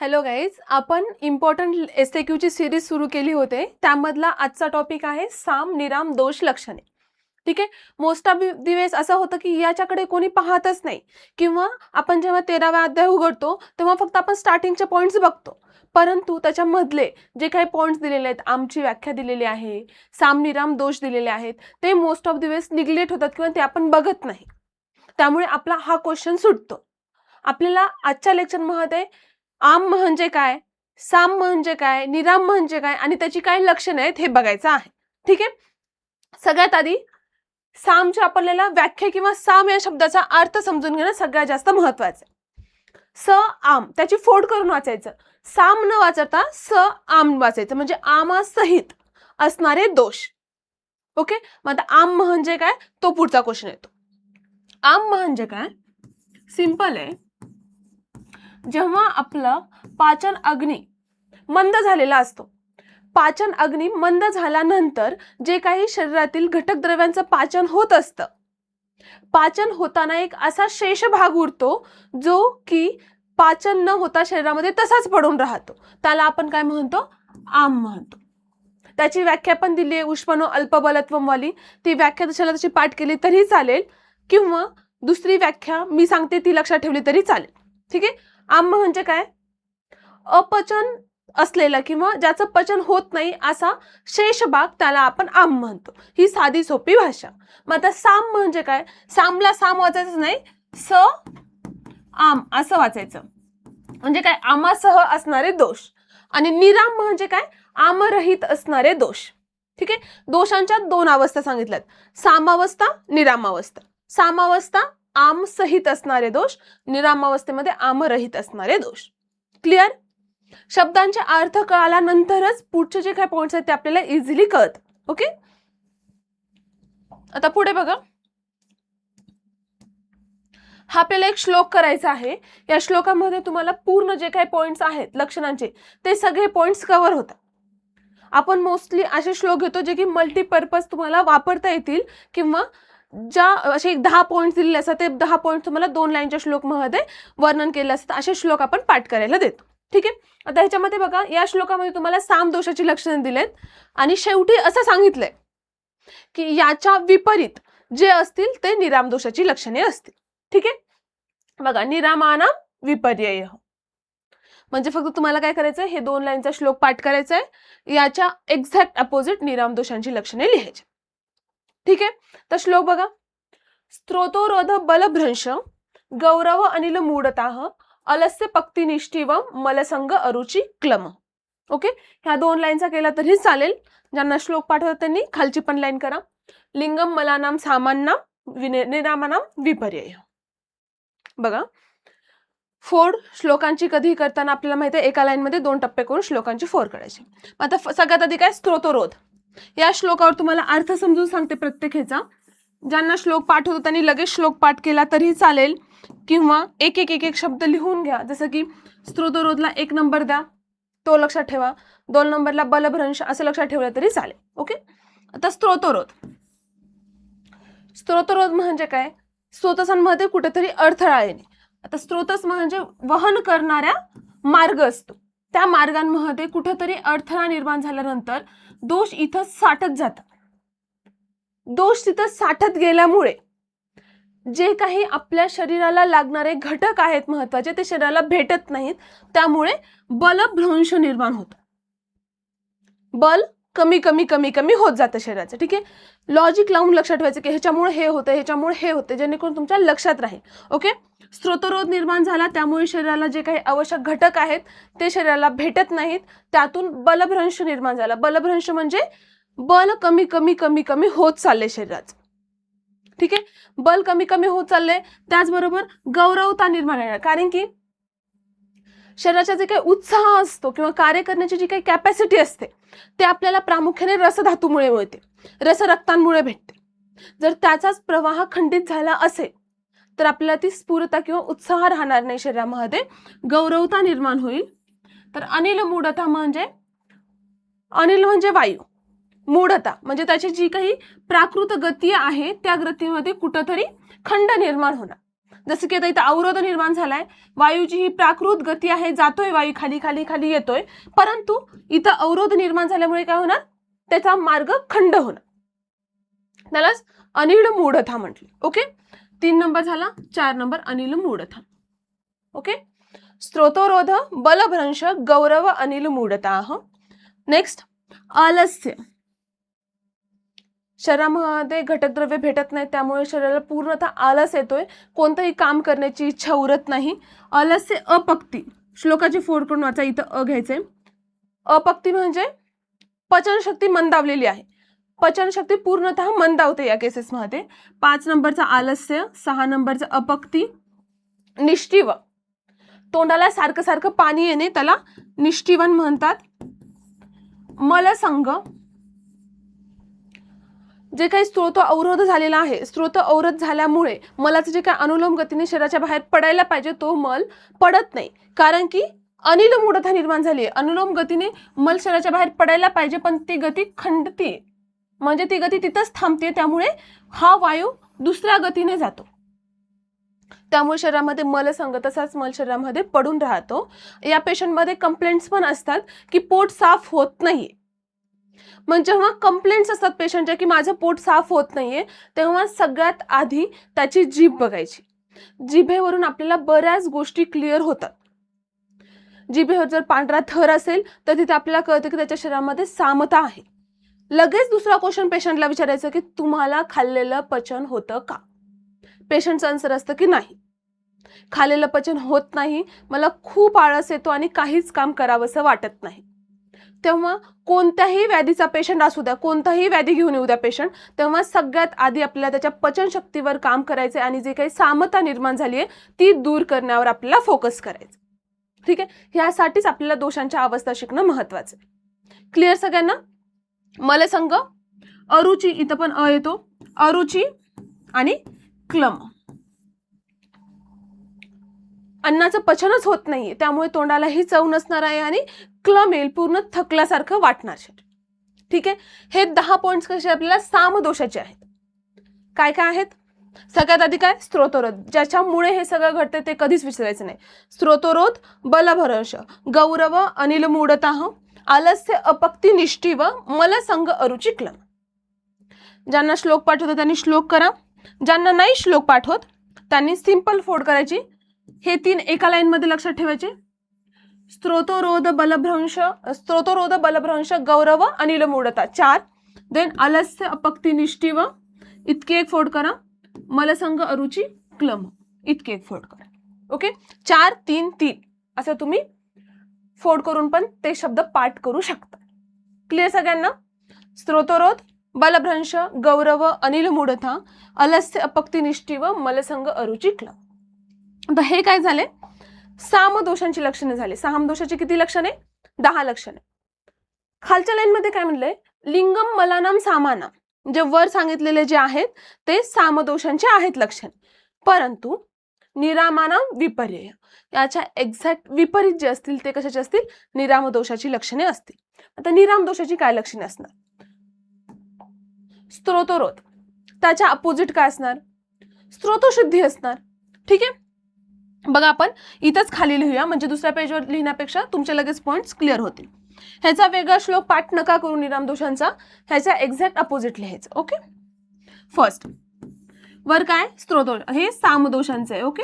Hello guys, आपण important एसएक्यूची series सुरू केली होते. त्यामधला आजचा टॉपिक आहे साम निराम दोष लक्षणे. ठीक आहे. मोस्ट ऑफ दिवस असं होतं की याच्याकडे कोणी पाहतच नाही, किंवा आपण जेव्हा 13वा अध्याय उघडतो तेव्हा फक्त आपण स्टार्टिंगचे पॉईंट्स बघतो, परंतु त्याच्यामधले जे काही पॉईंट्स दिलेले आहेत, आमची व्याख्या दिलेली आहे, साम निराम दोष दिलेले आहेत, ते मोस्ट ऑफ दिवस निग्लेक्ट होतात किंवा ते आपण बघत नाही. त्यामुळे आपला हा क्वेश्चन सुटतो. आपल्याला आजच्या लेक्चरमध्ये आम म्हणजे काय, साम म्हणजे काय, निराम म्हणजे काय आणि त्याची काय लक्षणे आहेत हे बघायचं आहे. ठीक आहे. सगळ्यात आधी सामच्या आपल्याला व्याख्या किंवा साम या शब्दाचा अर्थ समजून घेणं सगळ्यात जास्त महत्त्वाचं आहे. स आम त्याची फोड करून वाचायचं. साम न वाचता स आम वाचायचं, म्हणजे आमासहित असणारे दोष. ओके. मग आता आम म्हणजे काय तो पुढचा क्वेश्चन येतो. आम म्हणजे काय, सिंपल आहे. जेव्हा आपला पाचन अग्नी मंद झालेला असतो, पाचन अग्नी मंद झाल्यानंतर जे काही शरीरातील घटक द्रव्यांचं पाचन होत असतं, पाचन होताना एक असा शेष भाग उरतो जो की पाचन न होता शरीरामध्ये तसाच पडून राहतो, त्याला आपण काय म्हणतो, आम म्हणतो. त्याची व्याख्या पण दिली आहे उष्मनो अल्पबलत्वम वाली. ती व्याख्या तशाला तशी पाठ केली तरी चालेल, किंवा दुसरी व्याख्या मी सांगते ती लक्षात ठेवली तरी चालेल. ठीक आहे. आम म्हणजे काय, अपचन असलेला किंवा ज्याचं पचन होत नाही असा शेष भाग, त्याला आपण आम म्हणतो. ही साधी सोपी भाषा. मग आता साम म्हणजे काय, सामला साम वाचायचं नाही, स आम असं वाचायचं, म्हणजे काय, आमासह असणारे दोष. आणि निराम म्हणजे काय, आमरहित असणारे दोष. ठीक आहे. दोषांच्या दोन अवस्था सांगितल्यात, सामावस्था, निरामावस्था. सामावस्था आम सहित असणारे दोष, निरामावस्थेमध्ये आमरहित असणारे दोष. क्लिअर. शब्दांचे अर्थ कळाल्यानंतरच पुढचे जे काही पॉइंट्स आहेत ते आपल्याला इझिली कळत. ओके. आता पुढे बघा, हा आपल्याला एक श्लोक करायचा आहे. या श्लोकामध्ये तुम्हाला पूर्ण जे काही पॉइंट्स आहेत लक्षणांचे ते सगळे पॉइंट्स कव्हर होतात. आपण मोस्टली असे श्लोक घेतो जे की मल्टीपर्पज तुम्हाला वापरता येतील, किंवा ज्या असे 10 पॉइंट्स दिलेले असतात ते 10 पॉइंट तुम्हाला 2 लाईनच्या श्लोकमध्ये वर्णन केले असतात, असे श्लोक आपण पाठ करायला देतो. ठीक आहे. आता ह्याच्यामध्ये बघा, या श्लोकामध्ये तुम्हाला साम दोषाची लक्षणे दिलेत आणि शेवटी असं सांगितलंय की याच्या विपरीत जे असतील ते निराम दोषाची लक्षणे असतील. ठीक आहे. बघा, निरामानाम विपर्यय, म्हणजे फक्त तुम्हाला काय करायचं, हे 2 लाईनचा श्लोक पाठ करायचा आहे, याच्या एक्झॅक्ट अपोजिट निराम दोषांची लक्षणे लिहायची. ठीक आहे. तर श्लोक बघा, स्त्रोतोरोध बलभ्रंश गौरव अनिल मूढताः अलस्य पक्ती निष्ठिवम मलसंग अरुची क्लम. ओके. ह्या 2 लाईनचा केला तरी चालेल. ज्यांना श्लोक पाठवतात त्यांनी खालची पण लाईन करा. लिंगम मलानाम सामान्नाम निरामानाम विपर्यय. बघा, फोड श्लोकांची कधी करताना आपल्याला माहिती आहे एका लाईन मध्ये 2 टप्पे करून श्लोकांची फोड करायची. आता सगळ्यात आधी काय, स्त्रोतोरोध. या श्लोकावर तुम्हाला अर्थ समजून सांगते प्रत्येक ह्याचा. ज्यांना श्लोक पाठ होतो त्यांनी लगेच श्लोक पाठ केला तरी चालेल, किंवा एक एक शब्द लिहून घ्या. जसं की स्त्रोतोरोधला 1 नंबर द्या, तो लक्षात ठेवा. 2 नंबरला बलभ्रंश असं लक्षात ठेवलं तरी चालेल. ओके. आता स्त्रोतोरोध. स्त्रोतोरोध म्हणजे काय, स्रोतसांमध्ये कुठेतरी अडथळा येणे. आता स्रोतस म्हणजे वहन करणाऱ्या मार्ग असतो, त्या मार्गांमध्ये कुठेतरी अडथळा निर्माण झाल्यानंतर दोष इथं साठत जातात. दोष तिथं साठत गेल्यामुळे जे काही आपल्या शरीराला लागणारे घटक आहेत महत्वाचे ते शरीराला भेटत नाहीत, त्यामुळे बलभ्रंश निर्माण होतं. बल कमी कमी कमी कमी होत जातं शरीराचं. ठीक आहे. लॉजिक लावून लक्षात ठेवायचं की ह्याच्यामुळे हे होतं, ह्याच्यामुळे हे होतं, जेणेकरून तुमच्या लक्षात राहील. ओके. स्त्रोतरोध निर्माण झाला, त्यामुळे शरीराला जे काही आवश्यक घटक आहेत ते शरीराला भेटत नाहीत, त्यातून बलभ्रंश निर्माण झाला. बलभ्रंश म्हणजे बल कमी कमी कमी कमी होत चालले शरीराचं. ठीक आहे. बल कमी कमी होत चाललंय, त्याचबरोबर गौरवता निर्माण होणार, कारण की शरीराचा जे काही उत्साह असतो किंवा कार्य करण्याची जी काही कॅपॅसिटी असते ते आपल्याला प्रामुख्याने रसधातूमुळे मिळते, रसरक्तांमुळे भेटते. जर त्याचाच प्रवाह खंडित झाला असेल तर आपल्याला ती स्फूर्तता किंवा उत्साह राहणार नाही शरीरामध्ये, गौरवता निर्माण होईल. तर अनिल मूढता म्हणजे, अनिल म्हणजे वायू, मूढता म्हणजे त्याची जी काही प्राकृत गती आहे त्या गतीमध्ये कुठेतरी खंड निर्माण होणार. जसं की आता इथं अवरोध निर्माण झालाय, वायूची ही प्राकृत गती आहे, जातोय वायू खाली खाली खाली येतोय, परंतु इथं अवरोध निर्माण झाल्यामुळे काय होणार, त्याचा मार्ग खंड होणार, त्यालाच अनिल मूढता म्हटले. ओके, 3 नंबर झाला. 4 नंबर अनिल मूढता. ओके, स्त्रोतोरोध बलभ्रंश गौरव अनिल मूढता. नेक्स्ट, आलस्य. शरीरामध्ये घटकद्रव्य भेटत नाही, त्यामुळे शरीराला पूर्णतः आलस येतोय, कोणतंही काम करण्याची इच्छा उरत नाही. आलस्य अपक्ती. श्लोकाची फोड करून वाचा, इथं अ घ्यायचे. अपक्ती म्हणजे पचनशक्ती मंदावलेली आहे, पचनशक्ती पूर्णतः मंदावते या केसेसमध्ये. 5 नंबरचा आलस्य, 6 नंबरचा अपक्ती. निष्ठीव, तोंडाला सारखं सारखं पाणी येणे, त्याला निष्ठीवन म्हणतात. मलसंग, जे काही स्त्रोत अवरोध झालेला आहे, स्त्रोत अवरोध झाल्यामुळे मलाचं जे काही अनुलोम गतीने शरीराच्या बाहेर पडायला पाहिजे तो मल पडत नाही, कारण की अनिल मूढता निर्माण झाली आहे. अनुलोम गतीने मल शरीराच्या बाहेर पडायला पाहिजे, पण ती गती खंडते, म्हणजे ती गती तिथंच थांबते, त्यामुळे हा वायू दुसऱ्या गतीने जातो, त्यामुळे शरीरामध्ये मलसंग, तसाच मल शरीरामध्ये पडून राहतो. या पेशंटमध्ये कंप्लेंट्स पण असतात की पोट साफ होत नाहीये. मग जेव्हा कंप्लेंट्स असतात पेशंटच्या की माझं पोट साफ होत नाहीये, तेव्हा सगळ्यात आधी त्याची जीभ बघायची. जिभेवरून आपल्याला बऱ्याच गोष्टी क्लिअर होतात. जिभेवर जर पांढरा थर असेल तर तिथे आपल्याला कळतं की त्याच्या शरीरामध्ये सामता आहे. लगेच दुसरा क्वेश्चन पेशंटला विचारायचं की तुम्हाला खाल्लेलं पचन होतं का. पेशंटचं आन्सर असतं की नाही, खाल्लेलं पचन होत नाही, मला खूप आळस येतो आणि काहीच काम करावंसं वाटत नाही. तेव्हा कोणत्याही व्याधीचा पेशंट असू द्या, कोणताही व्याधी घेऊन येऊ द्या पेशंट, तेव्हा सगळ्यात आधी आपल्याला त्याच्या पचनशक्तीवर काम करायचे आणि जे काही सामता निर्माण झाली आहे ती दूर करण्यावर आपल्याला फोकस करायचं. ठीक आहे, ह्यासाठीच आपल्याला दोषांच्या अवस्था शिकणं महत्वाचं आहे. क्लिअर सगळ्यांना. मलसंग, अरुची, इथं पण अ येतो, अरुची आणि क्लम. अन्नाचं पचनच होत नाहीये, त्यामुळे तोंडालाही चव नसणार आहे आणि क्लम येईल, पूर्ण थकल्यासारखं वाटणार शरीर. ठीक आहे, हे 10 पॉइंट्स कसे आपल्याला सामदोषाचे आहेत. काय काय आहेत, सगळ्यात आधी काय, स्त्रोतरोध, ज्याच्यामुळे हे सगळं घडते ते कधीच विसरायचं नाही. स्त्रोतरोध बलभ्रंश गौरव अनिल मूढता, आलस्य अपक्ती निष्ठीव, मलसंग अरुची क्लम. ज्यांना श्लोक पाठ होतो त्यांनी श्लोक करा, ज्यांना नाही श्लोक पाठ होत त्यांनी सिंपल फोड करायची. हे 3 एका लाईन मध्ये लक्षात ठेवायचे. स्त्रोतरोध बलभ्रंश गौरव अनिल मूढता 4, देन आलस्य अपक्ती निष्ठीव, इतके एक फोड करा, मलसंग अरुची क्लम, इतके एक फोड करा. ओके, 4 3 3 असं तुम्ही फोड करून पण ते शब्द पाठ करू शकता. क्लिअर सगळ्यांना. स्त्रोतरोध बलभ्रंश गौरव अनिल मूढता, आलस्य अपक्ती निष्ठीव, मलसंग अरुची क्लम. आता हे काय झाले, सामदोषांची लक्षणे झाले. सामदोषाची किती लक्षणे, 10 लक्षणे. खालच्या लाईन मध्ये काय म्हणलंय, लिंगम मलानाम सामानाम, जे वर सांगितलेले जे आहेत ते सामदोषांचे आहेत लक्षणे, परंतु निरामानाम विपर्यय, याच्या एक्झॅक्ट विपरीत जे असतील ते कशाचे असतील, निरामदोषाची लक्षणे असतील. आता निरामदोषाची काय लक्षणे असणार, स्त्रोतरोध, त्याच्या अपोजिट काय असणार, स्त्रोतशुद्धी असणार. ठीक आहे, बघा आपण इथंच खाली लिहूया, म्हणजे दुसऱ्या पेजवर लिहिण्यापेक्षा तुमचे लगेच पॉइंट्स क्लिअर होतील. ह्याचा वेगळा श्लोक पाठ नका करू निरामदोषांचा, ह्याचा एक्झॅक्ट अपोजिट लिहायचं. ओके, फर्स्ट वर काय, स्त्रोतोष, हे सामदोषांचं आहे. ओके,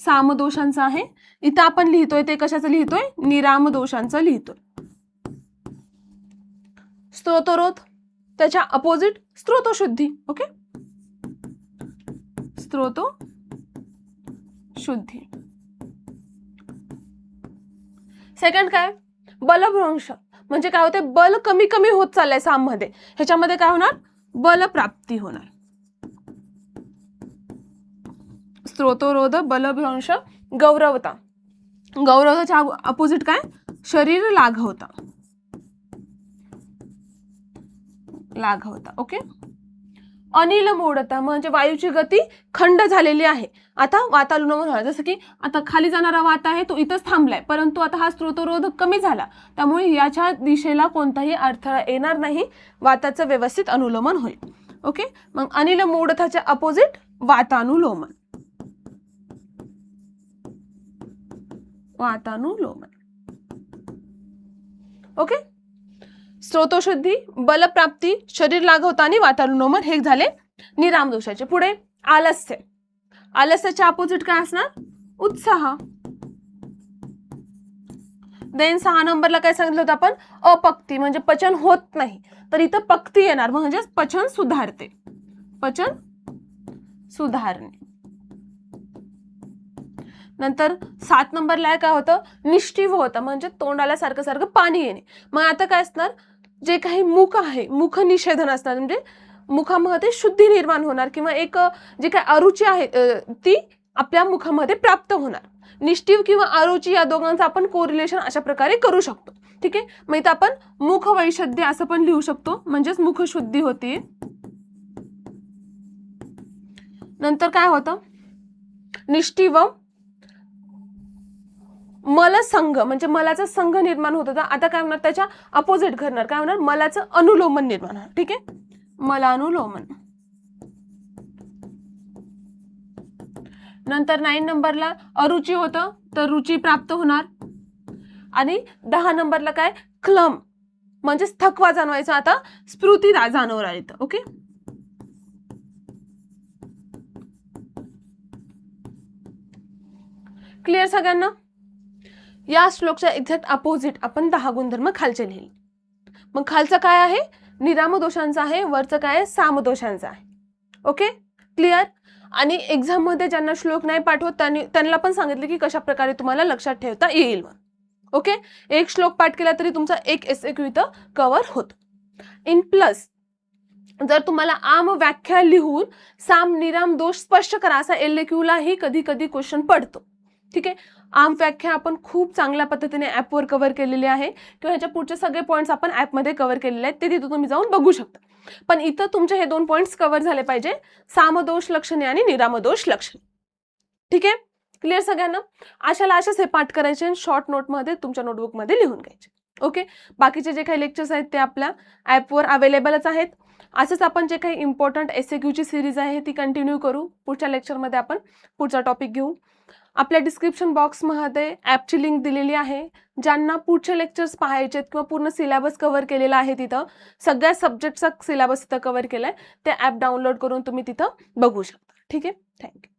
सामदोषांचं आहे. इथं आपण लिहितोय ते कशाचं लिहितोय, निरामदोषांचं लिहितोय. स्त्रोतरोध, त्याच्या अपोजिट स्त्रोतशुद्धी. ओके, स्त्रोतशुद्धी. सेकंड काय, बलभ्रंश, म्हणजे काय होते, बल कमी कमी होत चाललंय साम मध्ये, ह्याच्यामध्ये काय होणार, बल प्राप्ती होणार. स्त्रोतरोध बलभ्रंश गौरवता, गौरवताच्या अपोजिट काय, शरीर लाघवता, लाघवता. ओके, अनिल मूढता म्हणजे वायूची गती खंड झालेली आहे. आता वातानुलोमन होणार, जसं की आता खाली जाणारा वात आहे तो इथंच थांबलाय, परंतु आता हा स्त्रोतरोध कमी झाला, त्यामुळे याच्या दिशेला कोणताही अडथळा येणार नाही, वाताचं व्यवस्थित अनुलोमन होईल. ओके, मग अनिल मूढताच्या अपोजिट वातानुलोमन. वातानुलोमन. ओके. स्रोतोशुद्धी, बलप्राप्ती, शरीर लागवता आणि वातानुलोमन हे झाले निराम दोषाचे. पुढे आलस्य. आलस्याच्या अपोजिट काय असणार? उत्साह. देन 6 नंबरला काय सांगितलं होतं आपण? अपक्ती, म्हणजे पचन होत नाही, तर इथं पक्ती येणार, म्हणजे पचन सुधारते. पचन सुधारणे. नंतर 7 नंबरला काय होतं? निष्ठिव होतं, म्हणजे तोंडाला सारखं सारखं पाणी येणे. मग आता काय असणार? जे काही मुख आहे, मुख निषेधन असणार, म्हणजे मुखामध्ये शुद्धी निर्माण होणार, किंवा एक जे काही अरुची आहे ती आपल्या मुखामध्ये प्राप्त होणार. निष्ठिव किंवा अरुची या दोघांचं आपण कोरिलेशन अशा प्रकारे करू शकतो. ठीक आहे. मग इथं आपण मुख वैशद्य असं पण लिहू शकतो, म्हणजेच मुखशुद्धी होती. नंतर काय होतं? निष्ठिव मलसंघ, म्हणजे मलाचा संघ निर्माण होत होता, आता काय होणार? त्याच्या अपोजिट घडणार. काय होणार? मलाचं अनुलोमन निर्माण होणार. ठीक आहे. मलानुलोमन. नंतर 9 नंबरला अरुची होतं, तर रुची प्राप्त होणार. आणि 10 नंबरला काय? क्लम, म्हणजे थकवा जाणवायचा, आता स्फूर्ती जाणवणार इथं. ओके. क्लिअर सगळ्यांना? या श्लोकच्या एक्झॅक्ट अपोजिट आपण 10 गुणधर्म खालचे लिहिले. मग खालचं काय आहे? निरामदोषांचा आहे, वरचं काय आहे? सामदोषांचं आहे. ओके. क्लिअर? आणि एक्झाम मध्ये ज्यांना श्लोक नाही पाठवत त्यांना पण सांगितले की कशा प्रकारे तुम्हाला लक्षात ठेवता येईल. ओके. एक श्लोक पाठ केला तरी तुमचा एक एसएक्यू इथं कव्हर होतो. इन प्लस जर तुम्हाला आम व्याख्या लिहून साम निराम दोष स्पष्ट करा असा LAQ लाही कधी कधी क्वेश्चन पडतो. ठीक आहे. आम व्याख्या आपण खूप चांगल्या पद्धतीने ॲपवर कव्हर केलेली आहे, किंवा ह्याच्या पुढचे सगळे पॉईंट्स आपण ॲपमध्ये कव्हर केलेले आहेत, ते तिथे तुम्ही जाऊन बघू शकता. पण इथं तुमचे हे 2 पॉईंट्स कव्हर झाले पाहिजे, सामदोष लक्षणे आणि निरामदोष लक्षणे. ठीक आहे. क्लिअर सगळ्यांना? अशाच हे पाठ करायचे, शॉर्ट नोटमध्ये तुमच्या नोटबुकमध्ये लिहून घ्यायचे. ओके. बाकीचे जे काही लेक्चर्स आहेत ते आपल्या ॲपवर अवेलेबलच आहेत. असंच आपण जे काही इम्पॉर्टंट एसएक्यूची सिरीज आहे ती कंटिन्यू करू. पुढच्या लेक्चरमध्ये आपण पुढचा टॉपिक घेऊ. आपल्या डिस्क्रिप्शन बॉक्समध्ये ॲपची लिंक दिलेली आहे. ज्यांना पुढचे लेक्चर्स पाहायचे आहेत किंवा पूर्ण सिलेबस कव्हर केलेला आहे, तिथं सगळ्या सब्जेक्टचा सिलेबस तिथं कव्हर केलाय, ते ॲप डाउनलोड करून तुम्ही तिथं बघू शकता. ठीक आहे. थँक्यू.